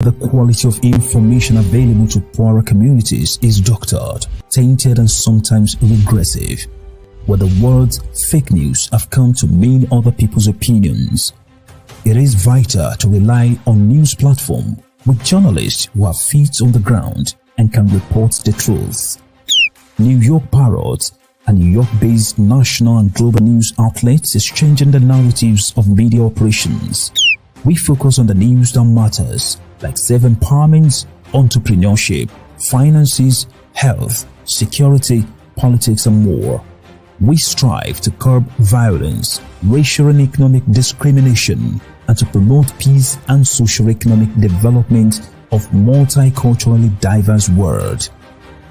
The quality of information available to poorer communities is doctored, tainted and sometimes regressive, where the words fake news have come to mean other people's opinions. It is vital to rely on news platforms with journalists who have feet on the ground and can report the truth. New York Parrot, a New York-based national and global news outlet, is changing the narratives of media operations. We focus on the news that matters, like self-empowerment, entrepreneurship, finances, health, security, politics, and more. We strive to curb violence, racial and economic discrimination, and to promote peace and socio-economic development of multiculturally diverse world.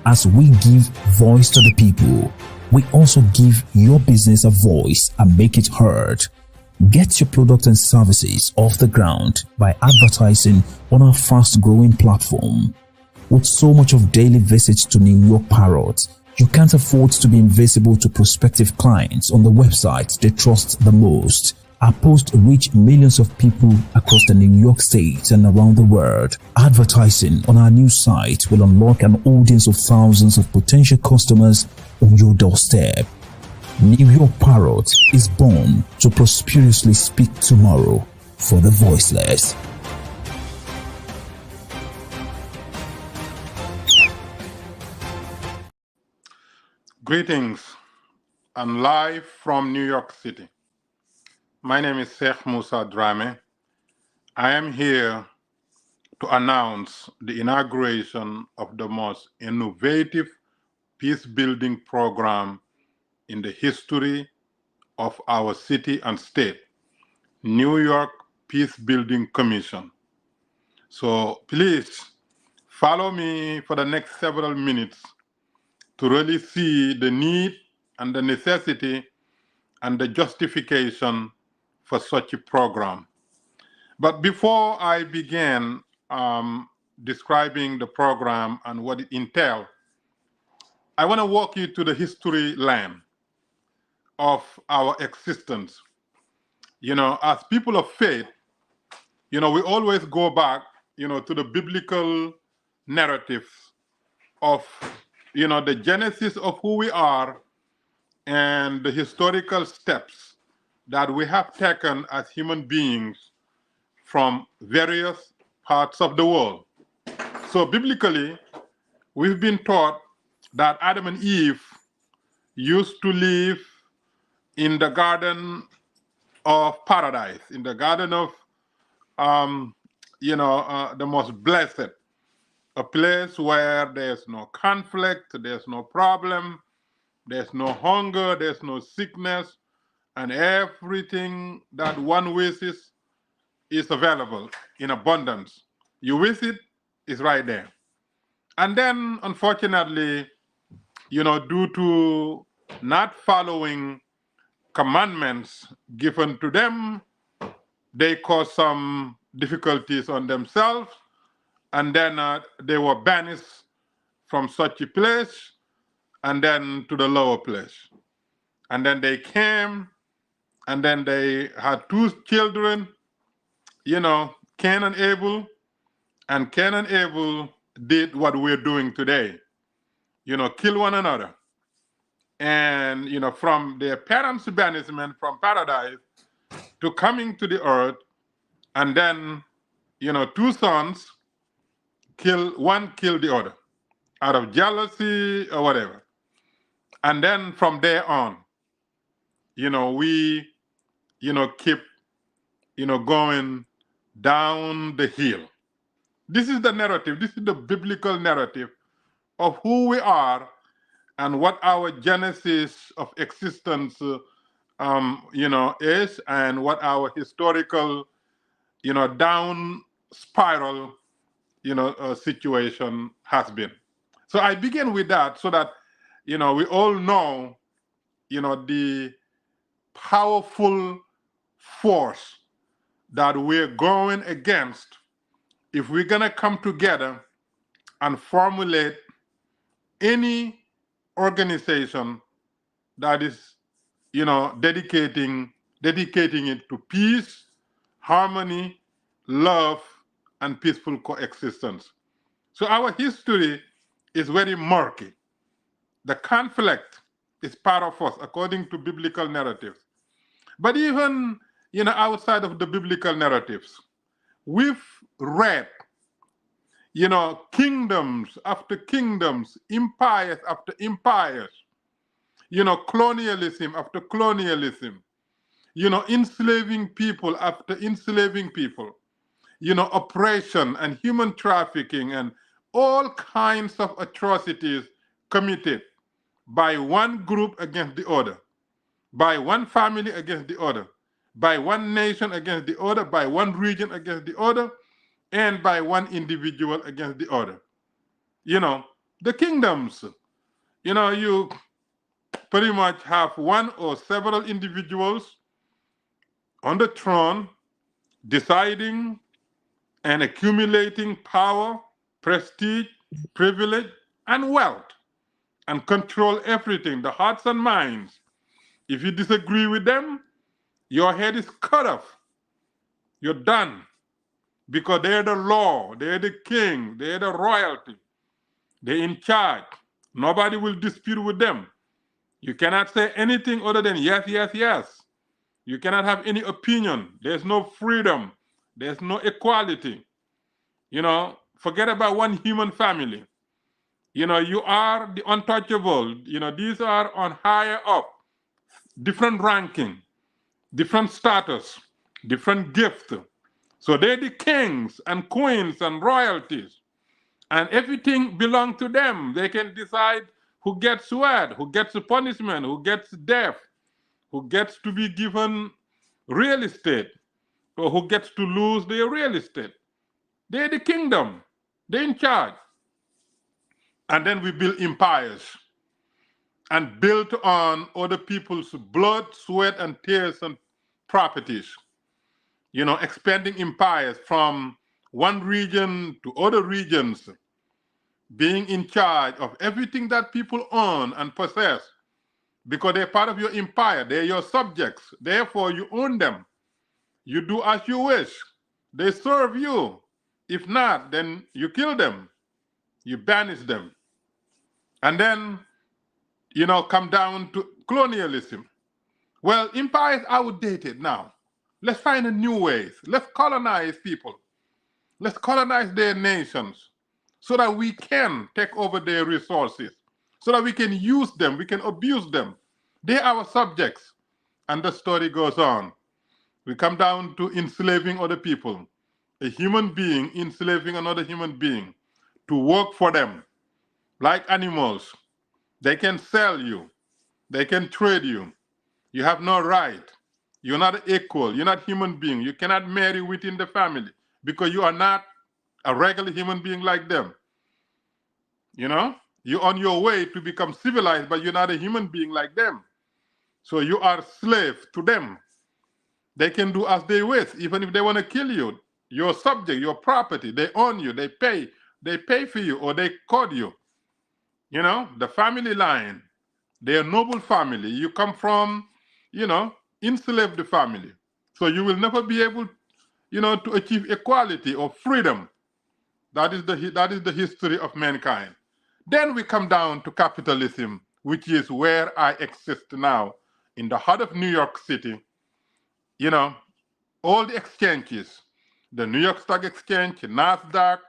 As we give voice to the people, we also give your business a voice and make it heard. Get your products and services off the ground by advertising on our fast-growing platform. With so much of daily visits to New York Parrot, you can't afford to be invisible to prospective clients on the website they trust the most. Our posts reach millions of people across the New York State and around the world. Advertising on our news site will unlock an audience of thousands of potential customers on your doorstep. New York Parrot is born to prosperously speak tomorrow for the voiceless. Greetings. I'm live from New York City. My name is Sheikh Musa Drammeh. I am here to announce the inauguration of the most innovative peace-building program in the history of our city and state, New York Peacebuilding Commission. So please follow me for the next several minutes to really see the need and the necessity and the justification for such a program. But before I begin describing the program and what it entails, I want to walk you to the history lane of our existence. You know, as people of faith, you know, we always go back, you know, to the biblical narratives of, you know, the genesis of who we are and the historical steps that we have taken as human beings from various parts of the world. So biblically, we've been taught that Adam and Eve used to live in the garden of paradise, in the garden of, the most blessed, a place where there's no conflict, there's no problem, there's no hunger, there's no sickness, and everything that one wishes is available in abundance. You wish it, it's right there. And then, unfortunately, you know, due to not following commandments given to them, they caused some difficulties on themselves, and then they were banished from such a place and then to the lower place. And then they came, and then they had two children, you know, Cain and Abel, and Cain and Abel did what we're doing today, you know, kill one another. And, you know, from their parents' banishment from paradise to coming to the earth, and then, you know, two sons one killed the other out of jealousy or whatever. And then from there on, you know, we, you know, keep, you know, going down the hill. This is the narrative. This is the biblical narrative of who we are and what our genesis of existence, you know, is, and what our historical, you know, down spiral, you know, situation has been. So I begin with that so that, you know, we all know, you know, the powerful force that we're going against if we're going to come together and formulate any organization that is, you know, dedicating it to peace, harmony, love, and peaceful coexistence. So our history is very murky. The conflict is part of us according to biblical narratives. But even outside of the biblical narratives, we've read kingdoms after kingdoms, empires after empires, colonialism after colonialism, enslaving people after enslaving people, oppression and human trafficking and all kinds of atrocities committed by one group against the other, by one family against the other, by one nation against the other, by one region against the other, and by one individual against the other. The kingdoms, you pretty much have one or several individuals on the throne deciding and accumulating power, prestige, privilege, and wealth, and control everything, the hearts and minds. If you disagree with them, your head is cut off. You're done. Because they're the law, they're the king, they're the royalty. They're in charge. Nobody will dispute with them. You cannot say anything other than yes, yes, yes. You cannot have any opinion. There's no freedom. There's no equality. Forget about one human family. You are the untouchable. These are on higher up, different ranking, different status, different gift. So they're the kings and queens and royalties. And everything belongs to them. They can decide who gets what, who gets the punishment, who gets death, who gets to be given real estate, or who gets to lose their real estate. They're the kingdom. They're in charge. And then we build empires and built on other people's blood, sweat, and tears and properties. Expanding empires from one region to other regions, being in charge of everything that people own and possess, because they're part of your empire. They're your subjects. Therefore, you own them. You do as you wish. They serve you. If not, then you kill them. You banish them. And then, come down to colonialism. Well, empires are outdated now. Let's find a new ways. Let's colonize people. Let's colonize their nations so that we can take over their resources, so that we can use them, we can abuse them. They are our subjects. And the story goes on. We come down to enslaving other people. A human being enslaving another human being to work for them. Like animals, they can sell you. They can trade you. You have no right. You're not equal. You're not human being. You cannot marry within the family because you are not a regular human being like them. You're on your way to become civilized, but you're not a human being like them. So you are slave to them. They can do as they wish, even if they want to kill you. Your subject, your property, they own you, they pay for you, or they code you. The family line, they're a noble family. You come from, enslaved family. So you will never be able, to achieve equality or freedom. That is the history of mankind. Then we come down to capitalism, which is where I exist now, in the heart of New York City. All the exchanges, the New York Stock Exchange, NASDAQ,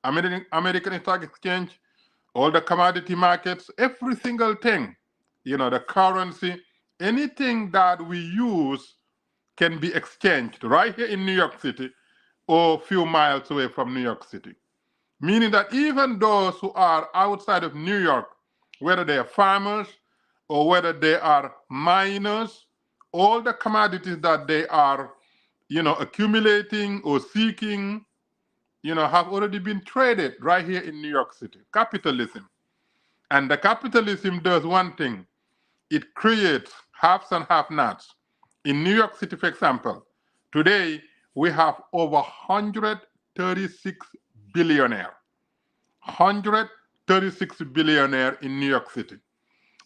American Stock Exchange, all the commodity markets, every single thing, the currency, anything that we use can be exchanged right here in New York City or a few miles away from New York City. Meaning that even those who are outside of New York, whether they are farmers or whether they are miners, all the commodities that they are, accumulating or seeking, have already been traded right here in New York City. Capitalism. And the capitalism does one thing. It creates haves and have-nots. In New York City, for example, today we have over 136 billionaires. 136 billionaires in New York City.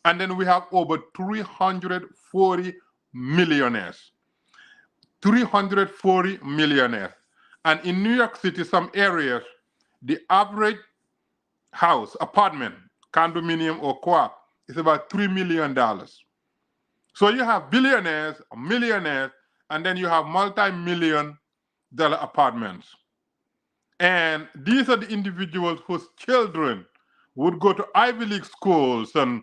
And then we have over 340 millionaires. 340 millionaires. And in New York City, some areas, the average house, apartment, condominium or co-op is about $3 million. So you have billionaires, millionaires, and then you have multi-million dollar apartments. And these are the individuals whose children would go to Ivy League schools and,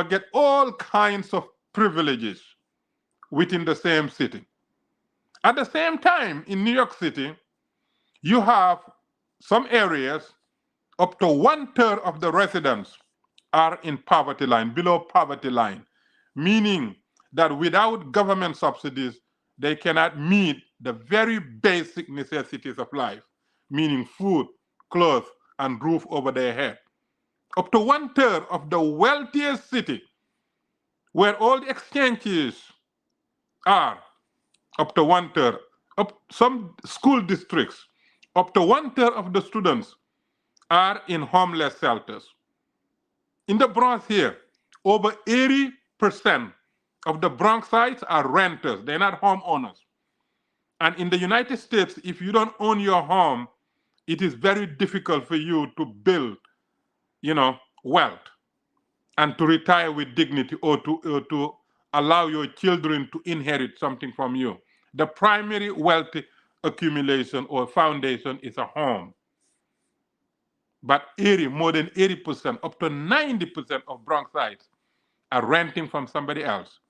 get all kinds of privileges within the same city. At the same time, in New York City, you have some areas up to 1/3 of the residents are in poverty line, below poverty line, meaning that without government subsidies, they cannot meet the very basic necessities of life, meaning food, clothes, and roof over their head. Up to 1/3 of the wealthiest city, where all the exchanges are, up to 1/3. Some school districts, up to 1/3 of the students are in homeless shelters. In the Bronx here, over 80% of the Bronxites are renters. They're not homeowners. And in the United States, if you don't own your home, it is very difficult for you to build, wealth and to retire with dignity, or to allow your children to inherit something from you. The primary wealth accumulation or foundation is a home. But more than 80%, up to 90% of Bronxites are renting from somebody else,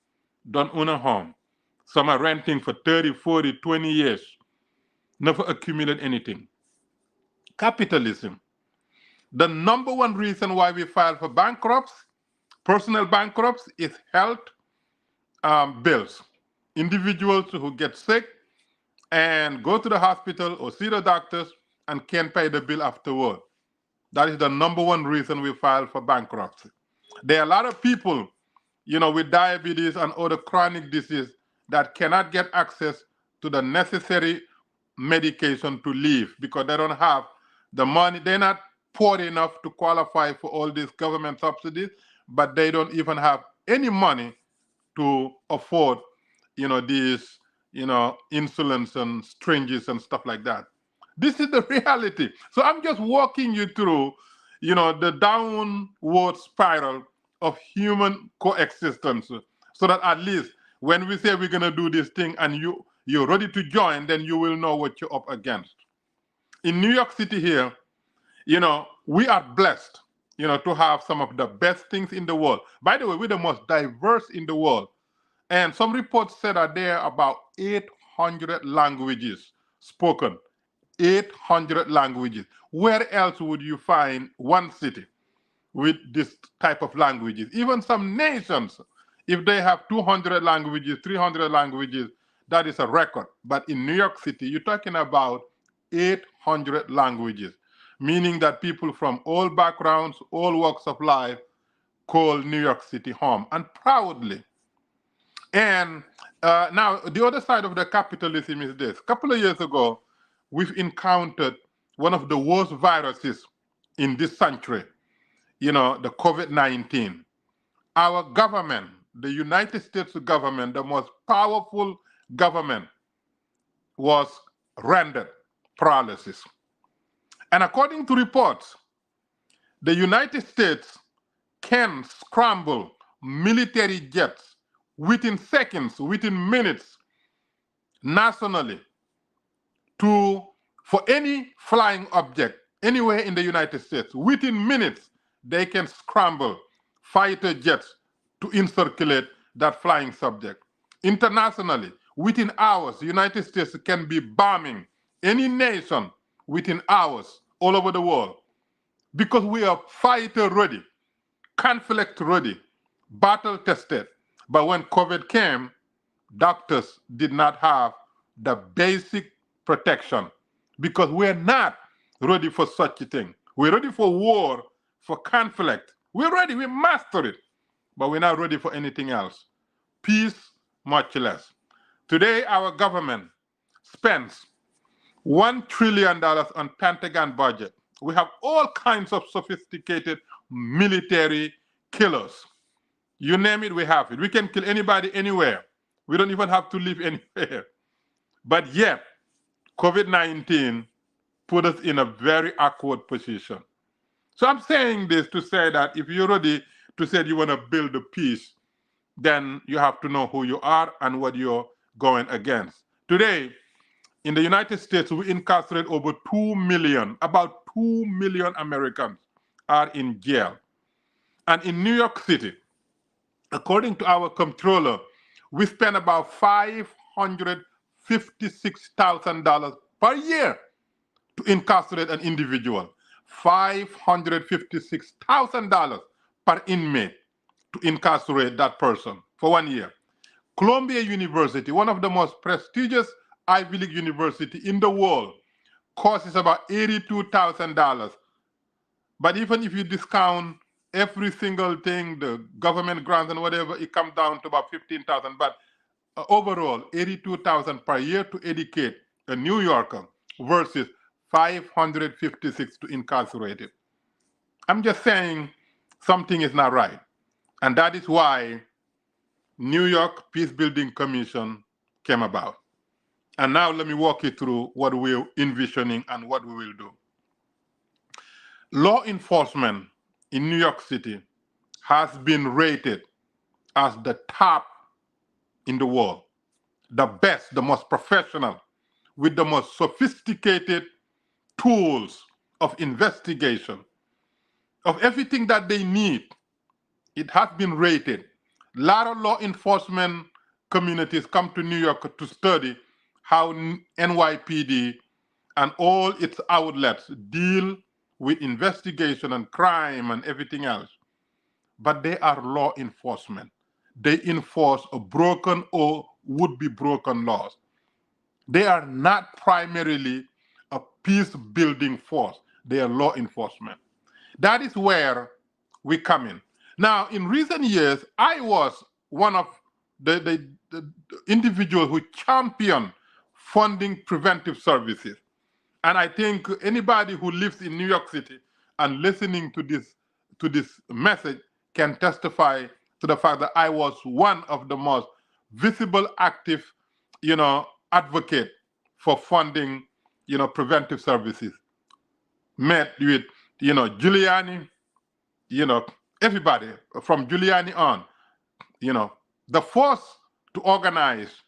don't own a home. Some are renting for 30, 40, 20 years, never accumulate anything. Capitalism. The number one reason why we file for bankruptcy, personal bankruptcy, is health bills. Individuals who get sick and go to the hospital or see the doctors and can't pay the bill afterward. That is the number one reason we file for bankruptcy. There are a lot of people, with diabetes and other chronic disease that cannot get access to the necessary medication to live because they don't have the money. They're not poor enough to qualify for all these government subsidies, but they don't even have any money to afford, these, insulins and syringes and stuff like that. This is the reality. So I'm just walking you through, the downward spiral of human coexistence, so that at least when we say we're going to do this thing and you're ready to join, then you will know what you're up against. In New York City here, we are blessed, to have some of the best things in the world. By the way, we're the most diverse in the world. And some reports said that there are about 800 languages spoken. 800 languages. Where else would you find one city with this type of languages? Even some nations, if they have 200 languages, 300 languages, that is a record. But in New York City, you're talking about 800 languages, meaning that people from all backgrounds, all walks of life, call New York City home, and proudly. And now, the other side of the capitalism is this. A couple of years ago, we've encountered one of the worst viruses in this century, the COVID-19. Our government, the United States government, the most powerful government, was rendered paralysis. And according to reports, the United States can scramble military jets within seconds, within minutes, nationally, for any flying object anywhere in the United States. Within minutes, they can scramble fighter jets to incirculate that flying subject. Internationally, within hours, the United States can be bombing any nation within hours all over the world, because we are fighter ready, conflict ready, battle tested. But when COVID came, doctors did not have the basic protection, because we're not ready for such a thing. We're ready for war, for conflict. We're ready, we master it, but we're not ready for anything else. Peace, much less. Today, our government spends $1 trillion on Pentagon budget. We have all kinds of sophisticated military killers. You name it, we have it. We can kill anybody anywhere. We don't even have to live anywhere. But yet, COVID-19 put us in a very awkward position. So I'm saying this to say that if you're ready to say you want to build a peace, then you have to know who you are and what you're going against. Today, in the United States, we incarcerate over 2 million, about 2 million Americans are in jail. And in New York City, according to our comptroller, we spend about $556,000 per year to incarcerate an individual. $556,000 per inmate to incarcerate that person for 1 year. Columbia University, one of the most prestigious Ivy League university in the world, costs about $82,000. But even if you discount every single thing, the government grants and whatever, it comes down to about $15,000. But overall, $82,000 per year to educate a New Yorker versus $556 to incarcerate it. I'm just saying something is not right. And that is why New York Peacebuilding Commission came about. And now let me walk you through what we're envisioning and what we will do. Law enforcement in New York City has been rated as the top in the world, the best, the most professional, with the most sophisticated tools of investigation, of everything that they need. It has been rated. A lot of law enforcement communities come to New York to study how NYPD and all its outlets deal with investigation and crime and everything else. But they are law enforcement. They enforce a broken or would-be broken laws. They are not primarily a peace-building force. They are law enforcement. That is where we come in. Now, in recent years, I was one of the individuals who championed funding preventive services. And I think anybody who lives in New York City and listening to this message can testify to the fact that I was one of the most visible, active, advocate for funding, preventive services. Met with, Giuliani, everybody from Giuliani on, the force to organize,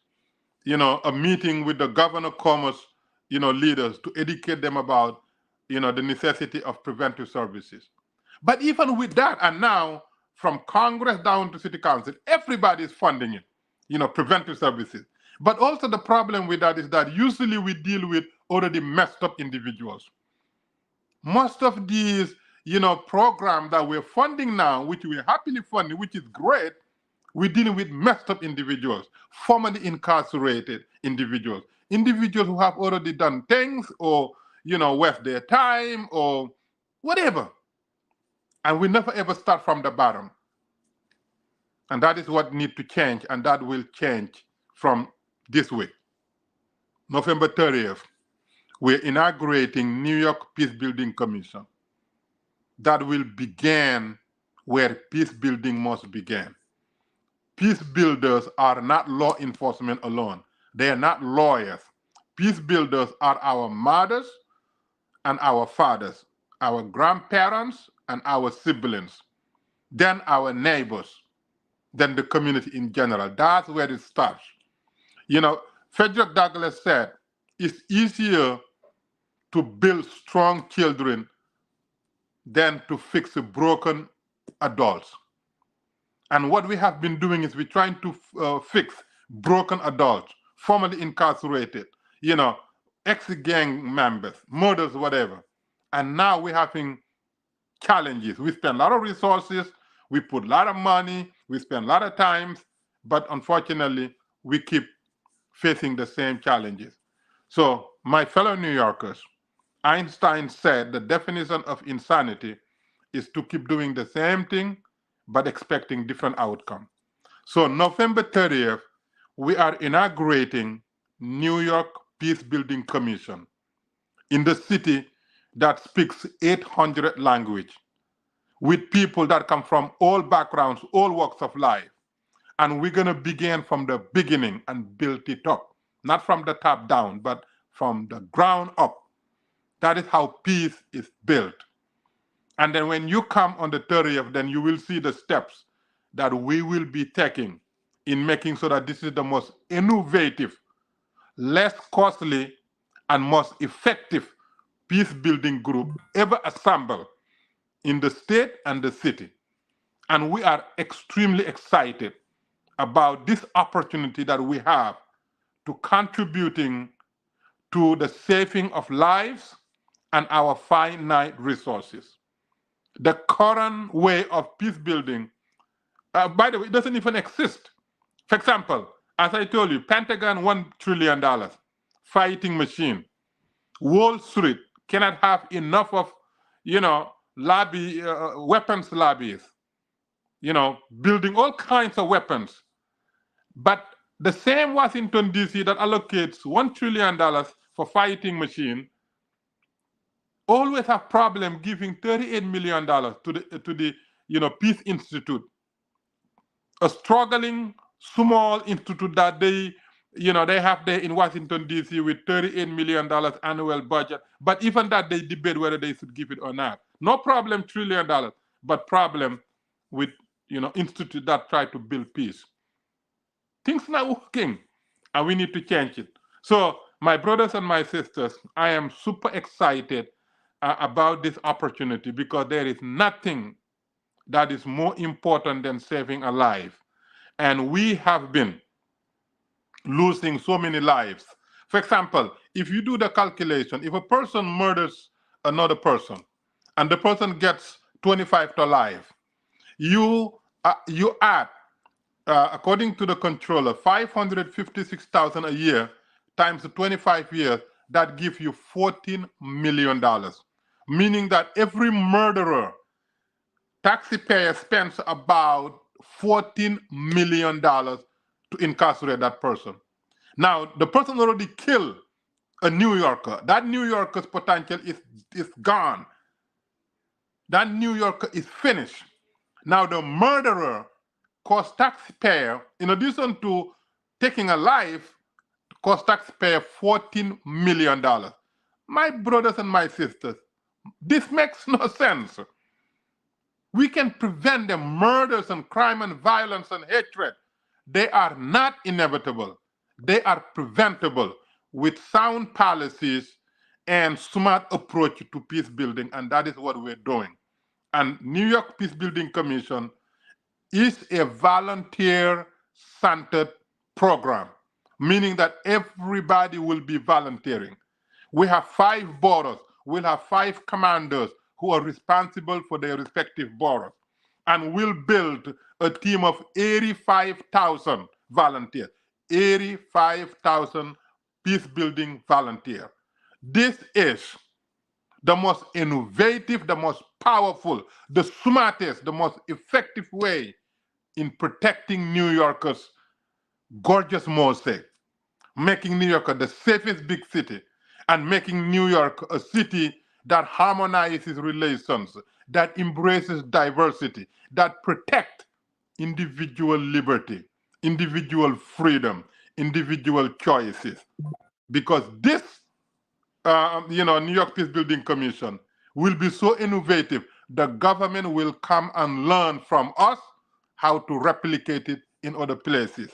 a meeting with the governor commerce, leaders to educate them about, the necessity of preventive services. But even with that, and now from Congress down to City Council, everybody is funding it, preventive services. But also the problem with that is that usually we deal with already messed up individuals. Most of these, programs that we're funding now, which we're happily funding, which is great, we're dealing with messed up individuals, formerly incarcerated individuals, individuals who have already done things or, waste their time or whatever. And we never ever start from the bottom. And that is what needs to change, and that will change from this week. November 30th, we're inaugurating New York Peacebuilding Commission. That will begin where peacebuilding must begin. Peace builders are not law enforcement alone. They are not lawyers. Peace builders are our mothers and our fathers, our grandparents and our siblings, then our neighbors, then the community in general. That's where it starts. Frederick Douglass said, it's easier to build strong children than to fix broken adults. And what we have been doing is we're trying to fix broken adults, formerly incarcerated, ex-gang members, murders, whatever. And now we're having challenges. We spend a lot of resources, we put a lot of money, we spend a lot of time, but unfortunately, we keep facing the same challenges. So, my fellow New Yorkers, Einstein said the definition of insanity is to keep doing the same thing, but expecting different outcome. So November 30th, we are inaugurating New York Peacebuilding Commission in the city that speaks 800 languages, with people that come from all backgrounds, all walks of life. And we're gonna begin from the beginning and build it up, not from the top down, but from the ground up. That is how peace is built. And then when you come on the 30th, then you will see the steps that we will be taking in making sure that this is the most innovative, less costly, and most effective peace building group ever assembled in the state and the city. And we are extremely excited about this opportunity that we have to contributing to the saving of lives and our finite resources. The current way of peace building, by the way, it doesn't even exist. For example, as I told you, Pentagon, $1 trillion, fighting machine. Wall Street cannot have enough of, weapons lobbies, building all kinds of weapons. But the same Washington, D.C. that allocates $1 trillion for fighting machine always have problem giving $38 million to the Peace Institute, a struggling small institute that they have there in Washington, D.C. with $38 million annual budget. But even that, they debate whether they should give it or not. No problem, $1 trillion, but problem with, institute that try to build peace. Things not working, and we need to change it. So, my brothers and my sisters, I am super excited about this opportunity because there is nothing that is more important than saving a life. And we have been losing so many lives. For example, if you do the calculation, if a person murders another person and the person gets 25 to life, you add, according to the controller, 556,000 a year times 25 years, that gives you $14 million. Meaning that every murderer, taxpayer spends about $14 million to incarcerate that person. Now, the person already killed a New Yorker. That New Yorker's potential is gone. That New Yorker is finished. Now, the murderer cost taxpayer, in addition to taking a life, cost taxpayer $14 million. My brothers and my sisters, this makes no sense. We can prevent the murders and crime and violence and hatred. They are not inevitable. They are preventable with sound policies and smart approach to peace building, and that is what we're doing. And New York Peace Building Commission is a volunteer-centered program, meaning that everybody will be volunteering. We have 5 boroughs. We'll have 5 commanders who are responsible for their respective boroughs. And we'll build a team of 85,000 volunteers, 85,000 peace-building volunteers. This is the most innovative, the most powerful, the smartest, the most effective way in protecting New Yorkers' gorgeous mosaic, making New York the safest big city, and making New York a city that harmonizes relations, that embraces diversity, that protects individual liberty, individual freedom, individual choices. Because this, New York Peace Building Commission will be so innovative, the government will come and learn from us how to replicate it in other places.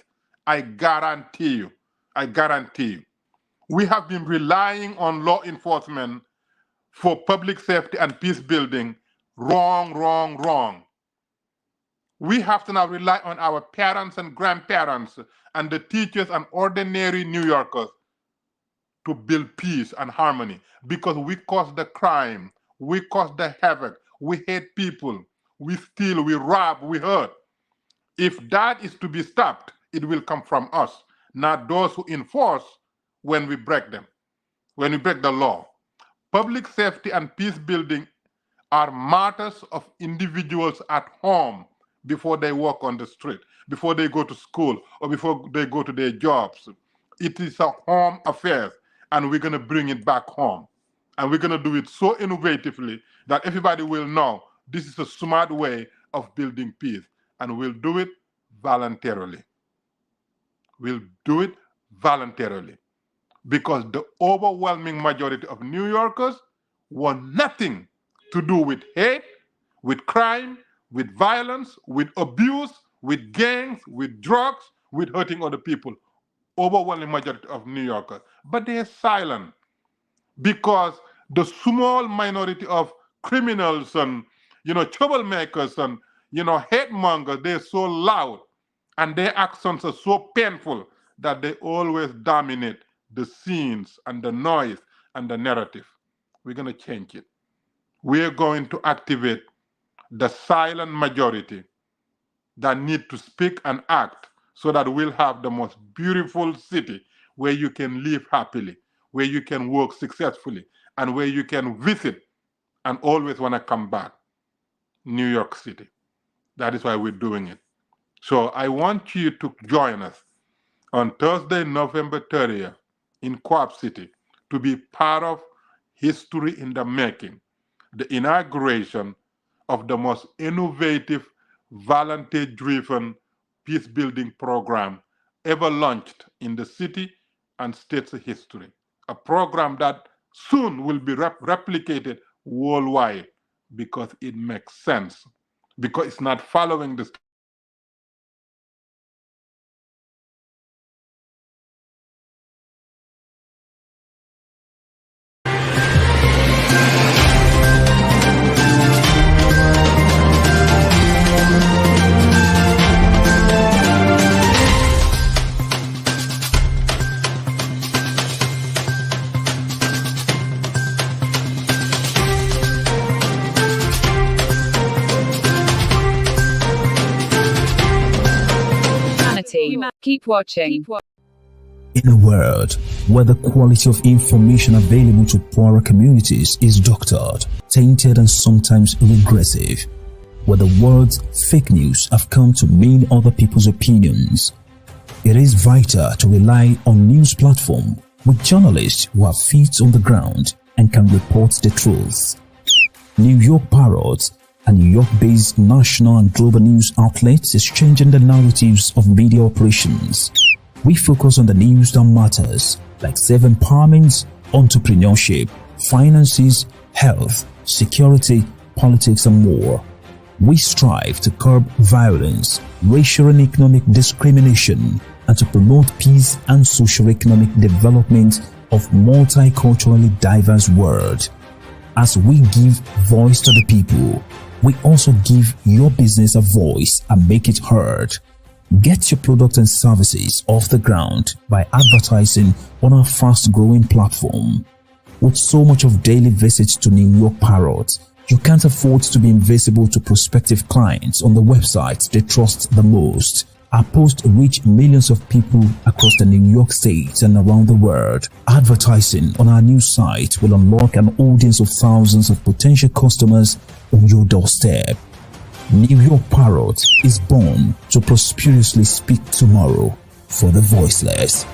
I guarantee you. We have been relying on law enforcement for public safety and peace building. Wrong. We have to now rely on our parents and grandparents and the teachers and ordinary New Yorkers to build peace and harmony, because we cause the crime, we cause the havoc, we hate people, we steal, we rob, we hurt. If that is to be stopped, it will come from us, not those who enforce when we break them, when we break the law. Public safety and peace building are matters of individuals at home before they walk on the street, before they go to school, or before they go to their jobs. It is a home affair, and we're going to bring it back home. And we're going to do it so innovatively that everybody will know this is a smart way of building peace. And we'll do it voluntarily. because the overwhelming majority of New Yorkers want nothing to do with hate, with crime, with violence, with abuse, with gangs, with drugs, with hurting other people. Overwhelming majority of New Yorkers. But they're silent because the small minority of criminals and troublemakers and hate mongers, they're so loud and their actions are so painful that they always dominate the scenes and the noise and the narrative. We're going to change it. We're going to activate the silent majority that need to speak and act so that we'll have the most beautiful city where you can live happily, where you can work successfully, and where you can visit and always want to come back. New York City. That is why we're doing it. So I want you to join us on Thursday, November 30th in Coop City to be part of history in the making, the inauguration of the most innovative, volunteer-driven peace-building program ever launched in the city and state's history. A program that soon will be replicated worldwide because it makes sense, because it's not following the Keep watching. In a world where the quality of information available to poorer communities is doctored, tainted and sometimes regressive, where the words fake news have come to mean other people's opinions, it is vital to rely on news platforms with journalists who have feet on the ground and can report the truth. New York Parrots, a New York-based national and global news outlet, is changing the narratives of media operations. We focus on the news that matters, like self-empowerment, entrepreneurship, finances, health, security, politics, and more. We strive to curb violence, racial and economic discrimination, and to promote peace and socio-economic development of multiculturally diverse world. As we give voice to the people, we also give your business a voice and make it heard. Get your product and services off the ground by advertising on our fast-growing platform. With so much of daily visits to New York Parrots, you can't afford to be invisible to prospective clients on the websites they trust the most. Our posts reach millions of people across the New York State and around the world. Advertising on our new site will unlock an audience of thousands of potential customers on your doorstep. New York Parrot is born to prosperously speak tomorrow for the voiceless.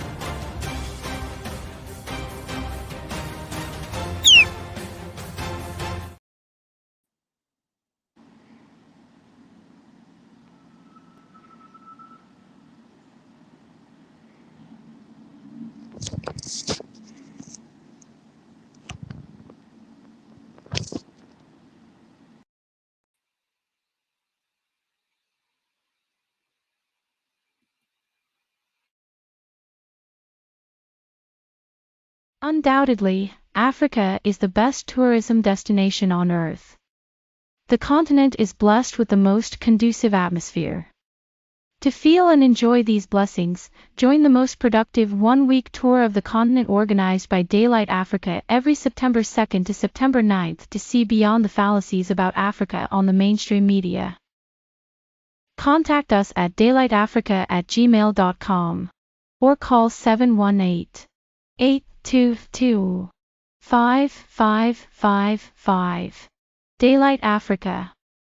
Undoubtedly, Africa is the best tourism destination on Earth. The continent is blessed with the most conducive atmosphere. To feel and enjoy these blessings, join the most productive one-week tour of the continent organized by Daylight Africa every September 2nd to September 9th to see beyond the fallacies about Africa on the mainstream media. Contact us at daylightafrica@gmail.com or call 718-822-5555. Daylight Africa.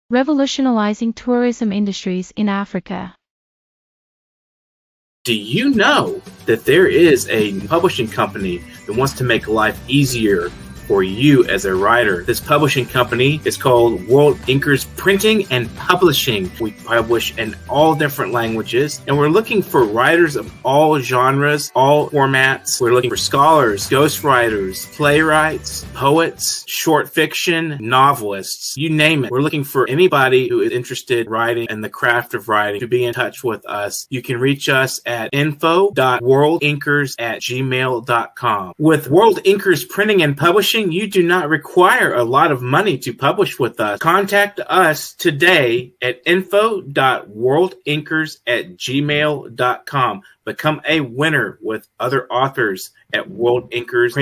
Revolutionizing tourism industries in Africa. Do you know that there is a publishing company that wants to make life easier for you as a writer. This publishing company is called World Inkers Printing and Publishing. We publish in all different languages, and we're looking for writers of all genres, all formats. We're looking for scholars, ghostwriters, playwrights, poets, short fiction, novelists, you name it. We're looking for anybody who is interested in writing and the craft of writing to be in touch with us. You can reach us at info.worldinkers@gmail.com. With World Inkers Printing and Publishing, you do not require a lot of money to publish with us. Contact us today at info.worldinkers@gmail.com. Become a winner with other authors at World Inkers